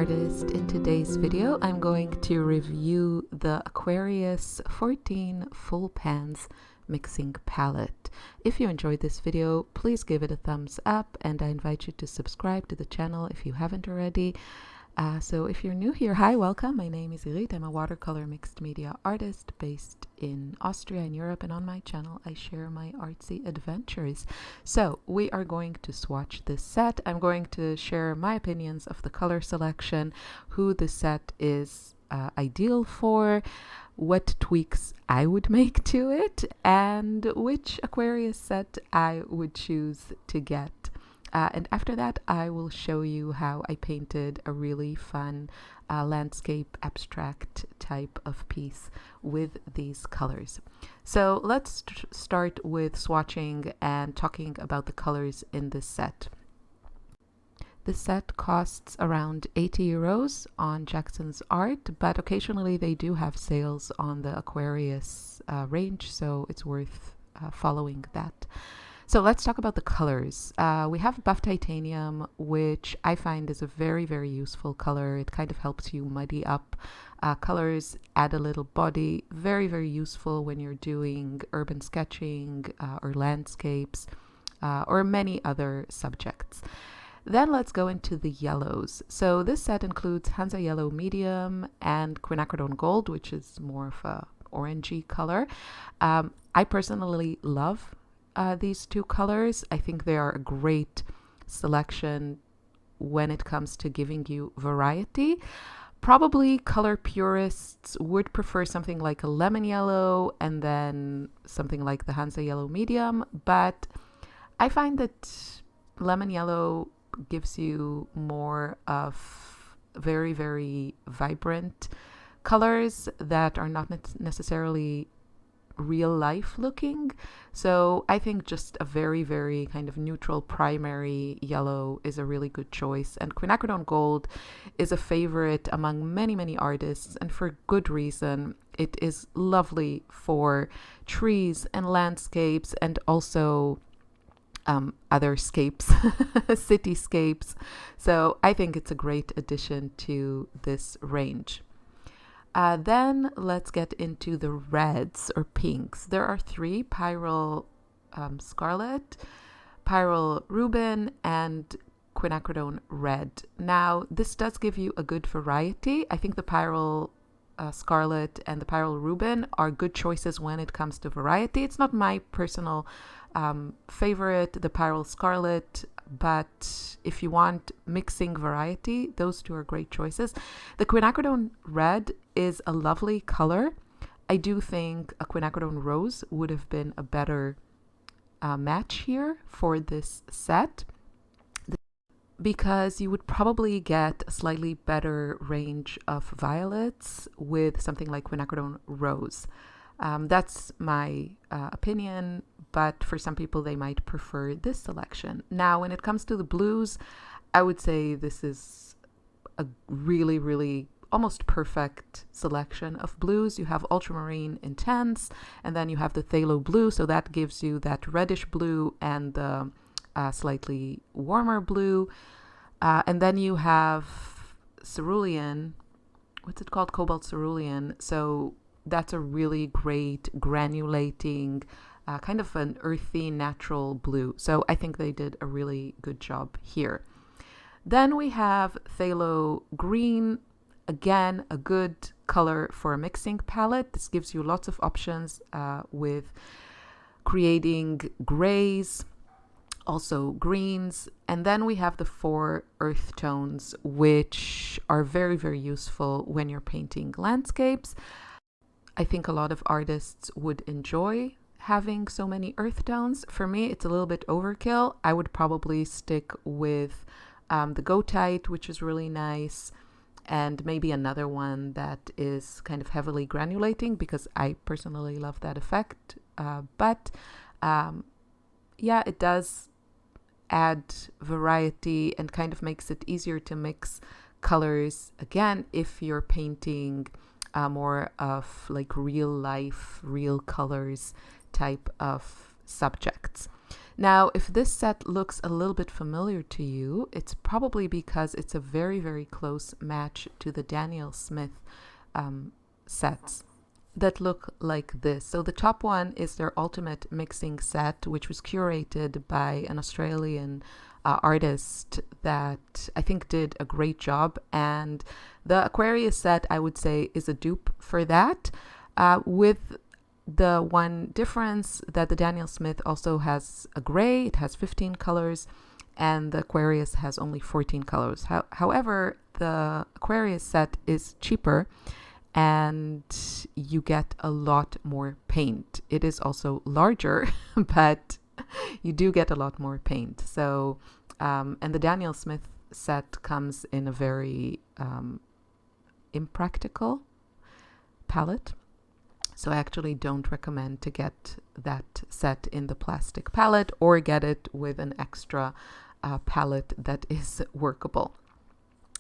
artist. In today's video, I'm going to review the Aquarius 14 Full Pans Mixing Palette. If you enjoyed this video, please give it a thumbs up, and I invite you to subscribe to the channel if you haven't already. So if you're new here, hi, welcome. My name is Irit. I'm a watercolor mixed media artist based in Austria in Europe, and on my channel I share my artsy adventures. So we are going to swatch this set. I'm going to share my opinions of the color selection, who the set is ideal for, what tweaks I would make to it, and which Aquarius set I would choose to get. And after that, I will show you how I painted a really fun landscape abstract type of piece with these colors. So let's start with swatching and talking about the colors in this set. This set costs around 80 euros on Jackson's Art, but occasionally they do have sales on the Aquarius range, so it's worth following that. So let's talk about the colors. We have buff titanium, which I find is a very, very useful color. It kind of helps you muddy up colors, add a little body. Very, very useful when you're doing urban sketching or landscapes or many other subjects. Then let's go into the yellows. So this set includes Hansa Yellow Medium and Quinacridone Gold, which is more of a orangey color. I personally love these two colors. I think they are a great selection when it comes to giving you variety. Probably color purists would prefer something like a lemon yellow and then something like the Hansa Yellow Medium, but I find that lemon yellow gives you more of very, very vibrant colors that are not necessarily real life looking. So I think just a very, very kind of neutral primary yellow is a really good choice. And Quinacridone Gold is a favorite among many, many artists, and for good reason. It is lovely for trees and landscapes and also other scapes, cityscapes. So I think it's a great addition to this range. Then let's get into the reds or pinks. There are three: Pyrrole Scarlet, Pyrrole Rubin, and Quinacridone Red. Now, this does give you a good variety. I think the Pyrrole Scarlet and the Pyrrole Rubin are good choices when it comes to variety. It's not my personal favorite, the Pyrrole Scarlet, but if you want mixing variety, those two are great choices. The Quinacridone Red is a lovely color. I do think a Quinacridone Rose would have been a better match here for this set, because you would probably get a slightly better range of violets with something like Quinacridone Rose. That's my opinion, but for some people they might prefer this selection. Now, when it comes to the blues, I would say this is a really, really almost perfect selection of blues. You have Ultramarine Intense, and then you have the Phthalo Blue, so that gives you that reddish blue and the slightly warmer blue. And then you have cerulean, what's it called? Cobalt cerulean. So that's a really great granulating, kind of an earthy, natural blue. So I think they did a really good job here. Then we have Phthalo Green. Again, a good color for a mixing palette. This gives you lots of options with creating grays, also greens. And then we have the four earth tones, which are very, very useful when you're painting landscapes. I think a lot of artists would enjoy having so many earth tones. For me, it's a little bit overkill. I would probably stick with the Goethite, which is really nice, and maybe another one that is kind of heavily granulating, because I personally love that effect. But yeah, it does add variety and kind of makes it easier to mix colors, again, if you're painting more of like real life, real colors type of subjects. Now, if this set looks a little bit familiar to you, it's probably because it's a very, very close match to the Daniel Smith sets that look like this. So the top one is their ultimate mixing set, which was curated by an Australian artist that I think did a great job. And the Aquarius set, I would say, is a dupe for that, with the one difference that the Daniel Smith also has a gray. It has 15 colors, and the Aquarius has only 14 colors. However, the Aquarius set is cheaper, and you get a lot more paint. It is also larger, but you do get a lot more paint. So, and the Daniel Smith set comes in a very impractical palette. So I actually don't recommend to get that set in the plastic palette, or get it with an extra palette that is workable.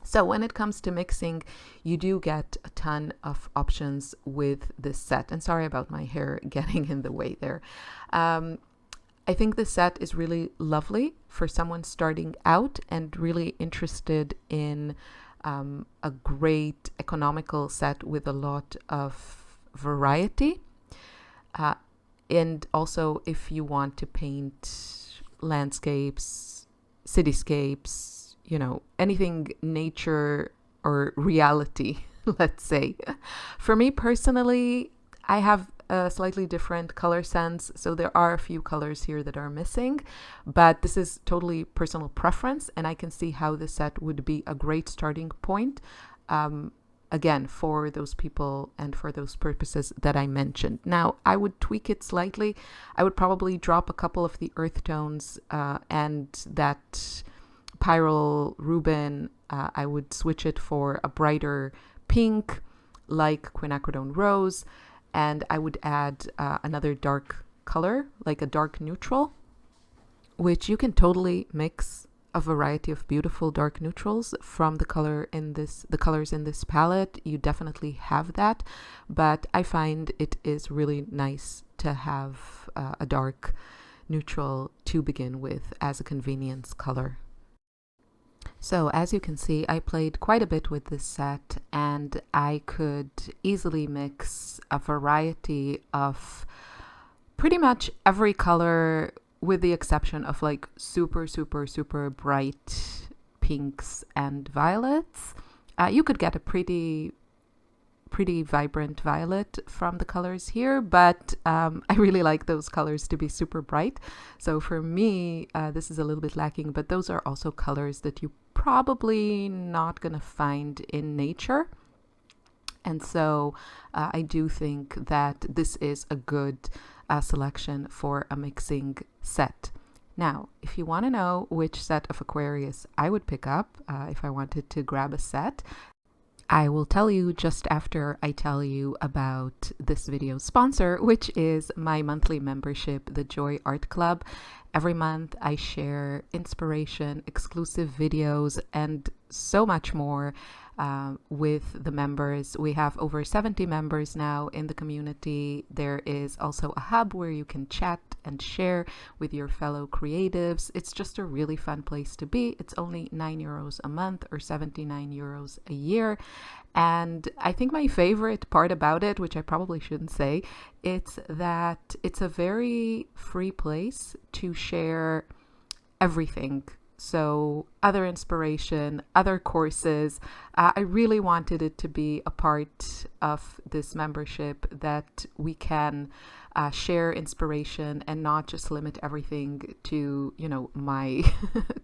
So when it comes to mixing, you do get a ton of options with this set. And sorry about my hair getting in the way there. I think this set is really lovely for someone starting out and really interested in a great economical set with a lot of variety. And also if you want to paint landscapes, cityscapes, you know, anything nature or reality, let's say. For me personally, I have a slightly different color sense, so there are a few colors here that are missing, but this is totally personal preference, and I can see how this set would be a great starting point, again, for those people and for those purposes that I mentioned. Now, I would tweak it slightly. I would probably drop a couple of the earth tones and that Pyrrole Rubin. I would switch it for a brighter pink, like Quinacridone Rose, and I would add another dark color, like a dark neutral, which you can totally mix a variety of beautiful dark neutrals from the colors in this palette. You definitely have that, but I find it is really nice to have a dark neutral to begin with as a convenience color. So as you can see, I played quite a bit with this set, and I could easily mix a variety of pretty much every color, with the exception of like super, super, super bright pinks and violets. You could get a pretty vibrant violet from the colors here, but I really like those colors to be super bright. So for me, this is a little bit lacking, but those are also colors that you probably not gonna find in nature. And so I do think that this is a good selection for a mixing set. Now, if you want to know which set of Aquarius I would pick up if I wanted to grab a set, I will tell you just after I tell you about this video's sponsor, which is my monthly membership, the Joy Art Club. Every month I share inspiration, exclusive videos, and so much more with the members. We have over 70 members now in the community. There is also a hub where you can chat and share with your fellow creatives. It's just a really fun place to be. It's only €9 a month or €79 a year. And I think my favorite part about it, which I probably shouldn't say, it's that it's a very free place to share everything. So other inspiration, other courses. I really wanted it to be a part of this membership that we can share inspiration and not just limit everything to, you know, my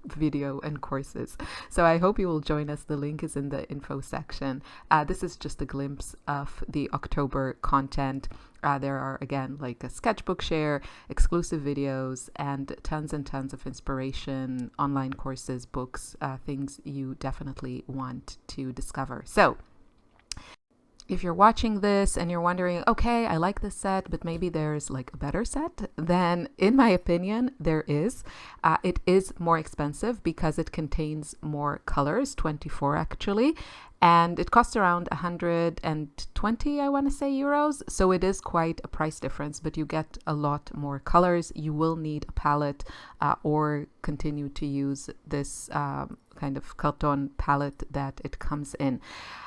video and courses. So I hope you will join us. The link is in the info section. This is just a glimpse of the October content. There are, again, like a sketchbook share, exclusive videos, and tons of inspiration, online courses, books, things you definitely want to discover. So if you're watching this and you're wondering, okay, I like this set, but maybe there's like a better set, then in my opinion, there is. It is more expensive because it contains more colors, 24 actually, and it costs around 120, I want to say, euros. So it is quite a price difference, but you get a lot more colors. You will need a palette or continue to use this kind of carton palette that it comes in.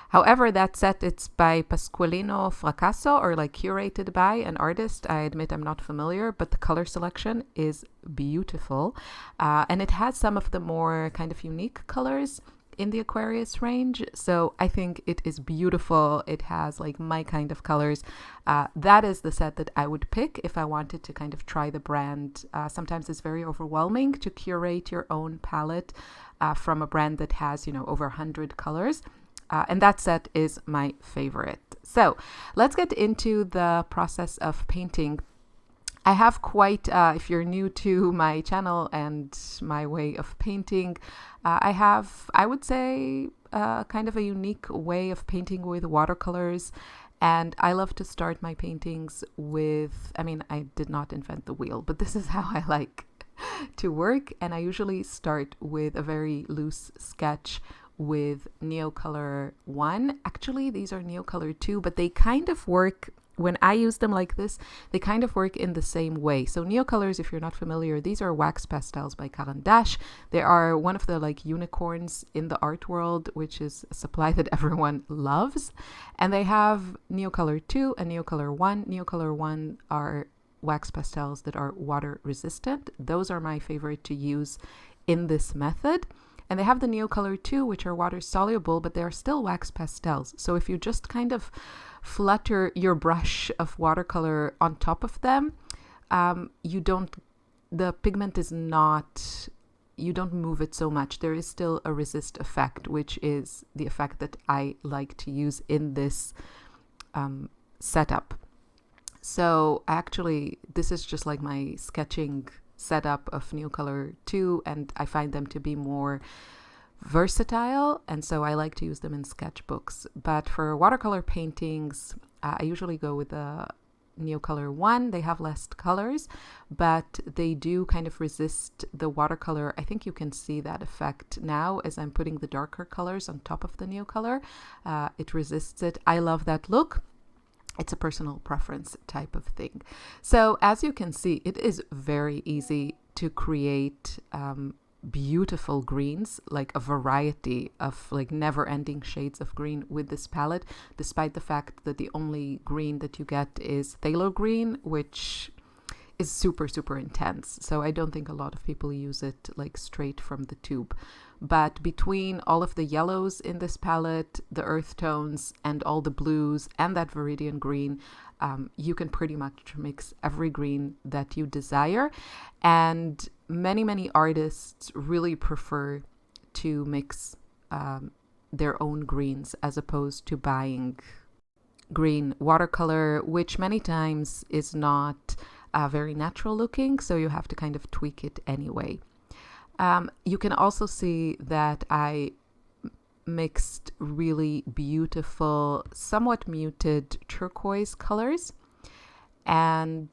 However, that set, it's by Pasqualino Fracasso, or like curated by an artist. I admit I'm not familiar, but the color selection is beautiful. And it has some of the more kind of unique colors in the Aquarius range. So I think it is beautiful. It has like my kind of colors. That is the set that I would pick if I wanted to kind of try the brand. Sometimes it's very overwhelming to curate your own palette from a brand that has, you know, over 100 colors. And that set is my favorite. So let's get into the process of painting. I have quite, if you're new to my channel and my way of painting, I would say, kind of a unique way of painting with watercolors. And I love to start my paintings with, I mean, I did not invent the wheel, but this is how I like to work. And I usually start with a very loose sketch with Neocolor 1. Actually, these are Neocolor 2, but they kind of work, when I use them like this, they kind of work in the same way. So Neocolors, if you're not familiar, these are wax pastels by Caran d'Ache. They are one of the like unicorns in the art world, which is a supply that everyone loves. And they have Neocolor 2 and Neocolor 1. Neocolor 1 are wax pastels that are water resistant. Those are my favorite to use in this method. And they have the Neocolor 2, which are water soluble, but they are still wax pastels. So if you just kind of flutter your brush of watercolor on top of them, the pigment is not, you don't move it so much. There is still a resist effect, which is the effect that I like to use in this setup. So actually, this is just like my sketching setup of Neocolor 2, and I find them to be more versatile, and so I like to use them in sketchbooks. But for watercolor paintings, I usually go with the Neocolor 1. They have less colors, but they do kind of resist the watercolor. I think you can see that effect now as I'm putting the darker colors on top of the Neocolor. It resists it. I love that look. It's a personal preference type of thing. So as you can see, it is very easy to create beautiful greens, like a variety of like never-ending shades of green with this palette, despite the fact that the only green that you get is phthalo green, which is super, super intense. So I don't think a lot of people use it like straight from the tube. But between all of the yellows in this palette, the earth tones, and all the blues, and that viridian green, you can pretty much mix every green that you desire. And many, many artists really prefer to mix their own greens as opposed to buying green watercolor, which many times is not very natural looking, so you have to kind of tweak it anyway. You can also see that I mixed really beautiful, somewhat muted turquoise colors, and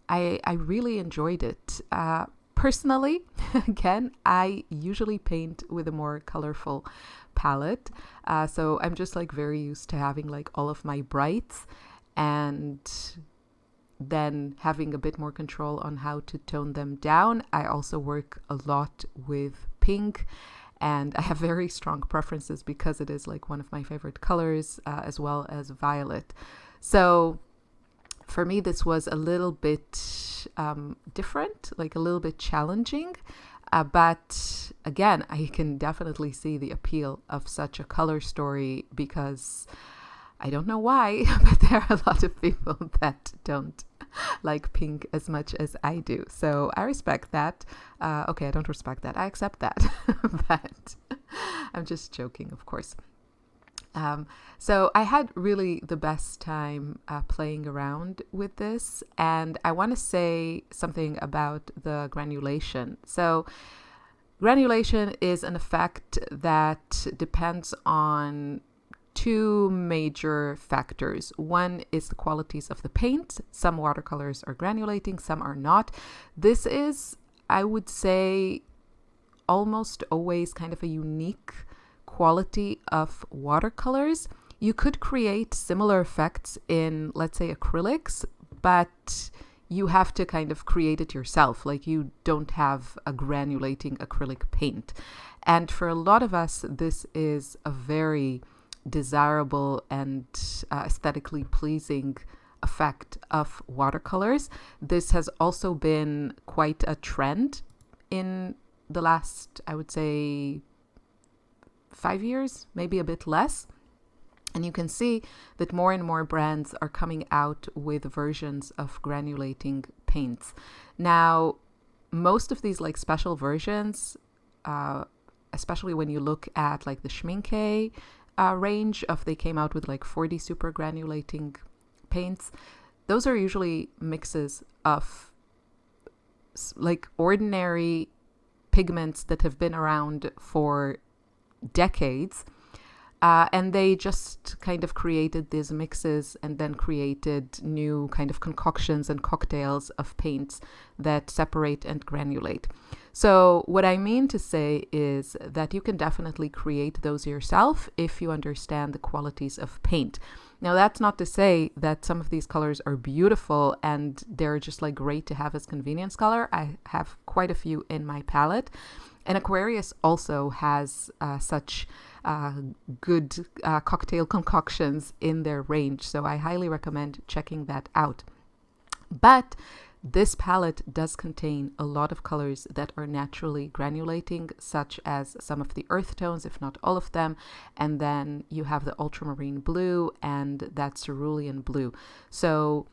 I really enjoyed it. Personally, again, I usually paint with a more colorful palette, so I'm just like very used to having like all of my brights, and then having a bit more control on how to tone them down. I also work a lot with pink, and I have very strong preferences because it is like one of my favorite colors, as well as violet. So for me, this was a little bit different, like a little bit challenging. But again, I can definitely see the appeal of such a color story, because I don't know why, but there are a lot of people that don't like pink as much as I do. So I respect that. Okay, I don't respect that. I accept that. But I'm just joking, of course. So I had really the best time playing around with this. And I want to say something about the granulation. So granulation is an effect that depends on two major factors. One is the qualities of the paint. Some watercolors are granulating, some are not. This is, I would say, almost always kind of a unique quality of watercolors. You could create similar effects in, let's say, acrylics, but you have to kind of create it yourself. Like, you don't have a granulating acrylic paint. And for a lot of us, this is a very desirable and aesthetically pleasing effect of watercolors. This has also been quite a trend in the last, I would say, 5 years, maybe a bit less. And you can see that more and more brands are coming out with versions of granulating paints. Now, most of these like special versions, especially when you look at like the Schmincke range of, they came out with like 40 super granulating paints. Those are usually mixes of like ordinary pigments that have been around for decades. And they just kind of created these mixes and then created new kind of concoctions and cocktails of paints that separate and granulate. So what I mean to say is that you can definitely create those yourself if you understand the qualities of paint. Now, that's not to say that some of these colors are beautiful and they're just like great to have as convenience color. I have quite a few in my palette. And Aquarius also has such good cocktail concoctions in their range. So I highly recommend checking that out. But this palette does contain a lot of colors that are naturally granulating, such as some of the earth tones, if not all of them. And then you have the ultramarine blue and that cerulean blue. So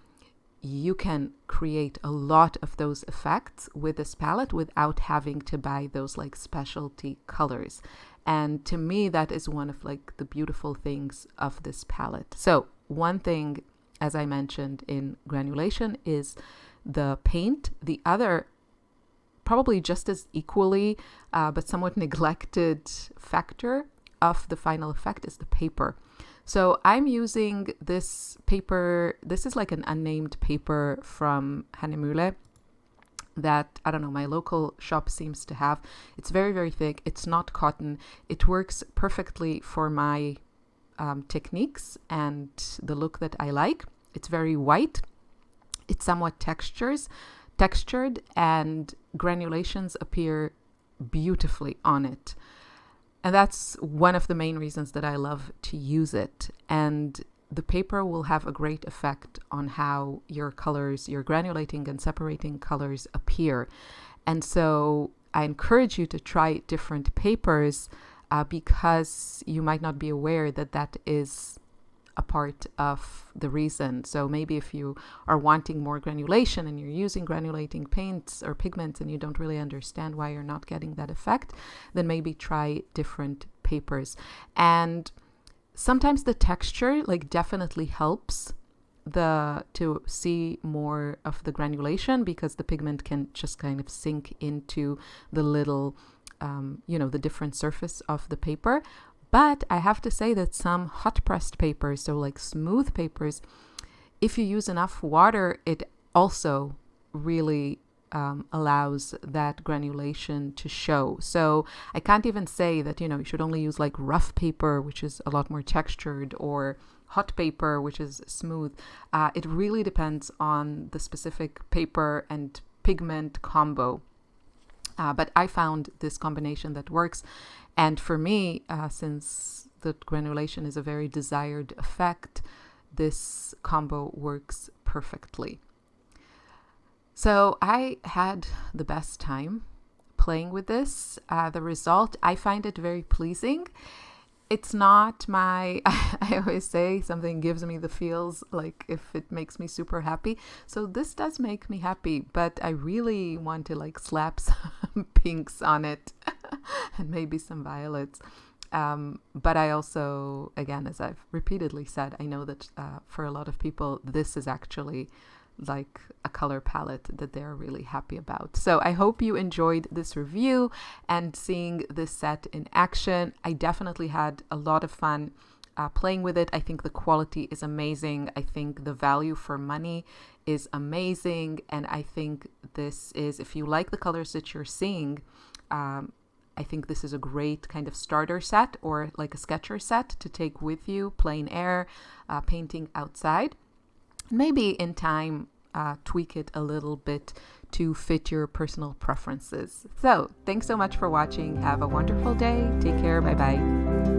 you can create a lot of those effects with this palette without having to buy those like specialty colors. And to me, that is one of like the beautiful things of this palette. So one thing, as I mentioned, in granulation is the paint. The other, probably just as equally, but somewhat neglected factor of the final effect is the paper. So I'm using this paper. This is like an unnamed paper from Hannemühle that, I don't know, my local shop seems to have. It's very, very thick. It's not cotton. It works perfectly for my techniques and the look that I like. It's very white. It's somewhat textured, and granulations appear beautifully on it. And that's one of the main reasons that I love to use it. And the paper will have a great effect on how your colors, your granulating and separating colors appear. And so I encourage you to try different papers because you might not be aware that that is a part of the reason. So maybe if you are wanting more granulation and you're using granulating paints or pigments and you don't really understand why you're not getting that effect, then maybe try different papers. And sometimes the texture like definitely helps to see more of the granulation, because the pigment can just kind of sink into the little the different surface of the paper. But I have to say that some hot pressed papers, so like smooth papers, if you use enough water, it also really allows that granulation to show. So I can't even say that, you should only use like rough paper, which is a lot more textured, or hot paper, which is smooth. It really depends on the specific paper and pigment combo. But I found this combination that works. And for me, since the granulation is a very desired effect, this combo works perfectly. So I had the best time playing with this. The result, I find it very pleasing. It's not my, I always say something gives me the feels, like if it makes me super happy. So this does make me happy, but I really want to like slap some pinks on it and maybe some violets. But I also, again, as I've repeatedly said, I know that for a lot of people, this is actually like a color palette that they're really happy about. So I hope you enjoyed this review and seeing this set in action. I definitely had a lot of fun playing with it. I think the quality is amazing. I think the value for money is amazing. And I think this is, if you like the colors that you're seeing, I think this is a great kind of starter set or like a sketcher set to take with you, plein air, painting outside. Maybe in time, tweak it a little bit to fit your personal preferences. So thanks so much for watching. Have a wonderful day. Take care. Bye bye.